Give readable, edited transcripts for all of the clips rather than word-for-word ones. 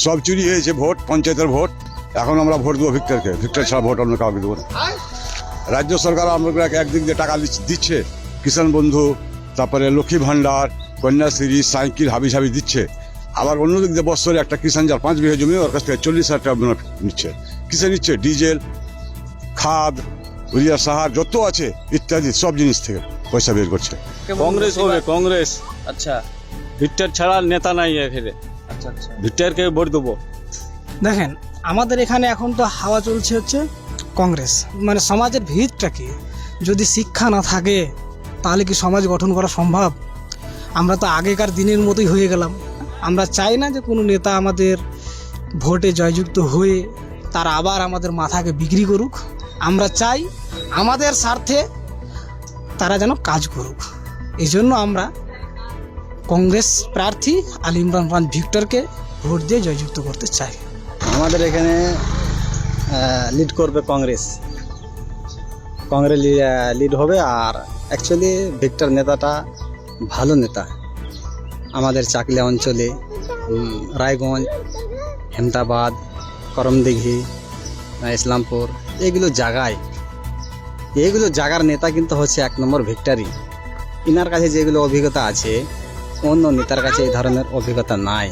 সব চুরি হয়েছে ভোট, পঞ্চায়েতের ভোট। এখন আমরা ভোট দেবো ভিক্টরকে, ভিক্টর ছাড়া ভোট আমরা কাউকে দেবো না। রাজ্য সরকার আমাদেরকে একদিক দিয়ে টাকা দিচ্ছে, কিষাণ বন্ধু, তারপরে লক্ষ্মী ভাণ্ডার, কন্যাশ্রী, সাইকেল হাবি সাবি দিচ্ছে। আবার অন্যদিক দিয়ে বছরে একটা কিষাণ যার 5 বিঘা জমি, ওর কাছ থেকে 40,000 টাকা নিচ্ছে। কিসে নিচ্ছে? ডিজেল, খাদ, ইউরিয়া, সাহার যত আছে ইত্যাদি সব জিনিস থেকে পয়সা বের করছে। কংগ্রেস হবে, কংগ্রেস। আচ্ছা ভিক্টর ছাড়া নেতা নাই এখানে, আচ্ছা আচ্ছা। ভিক্টরকে ভোট দেবো। দেখেন, আমাদের এখানে এখন তো হাওয়া চলছে হচ্ছে কংগ্রেস। মানে সমাজের ভিতটা কি, যদি শিক্ষা না থাকে তাহলে কি সমাজ গঠন করা সম্ভব? আমরা তো আগেকার দিনের মতোই হয়ে গেলাম। আমরা চাই না যে কোনো নেতা আমাদের ভোটে জয়যুক্ত হয়ে তারা আবার আমাদের মাথাকে বিক্রি করুক। আমরা চাই আমাদের স্বার্থে তারা যেন কাজ করুক। এই জন্য আমরা কংগ্রেস প্রার্থী আলী ইমরান খান ভিক্টরকে ভোট দিয়ে জয়যুক্ত করতে চাই। আমাদের এখানে লিড করবে কংগ্রেস। কংগ্রেস লিড হবে। আর অ্যাকচুয়ালি ভিক্টর নেতাটা ভালো নেতা। আমাদের চাকলিয়া অঞ্চলে, রায়গঞ্জ, হেমতাবাদ, করমদিঘি, ইসলামপুর, এগুলো জায়গার নেতা কিন্তু হচ্ছে 1 নম্বর ভিক্টরি। ইনার কাছে যেগুলো অভিজ্ঞতা আছে, অন্য নেতার কাছে এই ধরনের অভিজ্ঞতা নাই।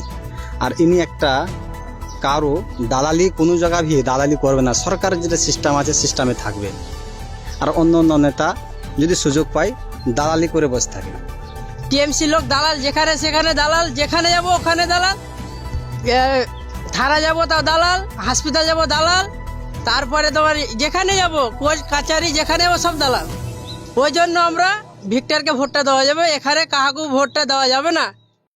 আর ইনি একটা কারো দালালি, কোনো জায়গা দালালি করবে না। সরকারের যেটা সিস্টেম আছে সিস্টেমে থাকবে। আর অন্য নেতা যদি সুযোগ পায় দালালি করে বসে থাকে। টিএমসি লোক দালাল, যেখানে সেখানে দালাল, যেখানে যাব ওখানে দালাল, থানা যাব তাও দালাল, হাসপাতাল যাব দালাল, তারপরে তোমার যেখানে যাব কোর্ট কাছারি যেখানে যাবো সব দালাল। ওই জন্য আমরা ভিক্টরকে ভোটটা দেওয়া যাবে, এখানে কাহাকেও ভোটটা দেওয়া যাবে না।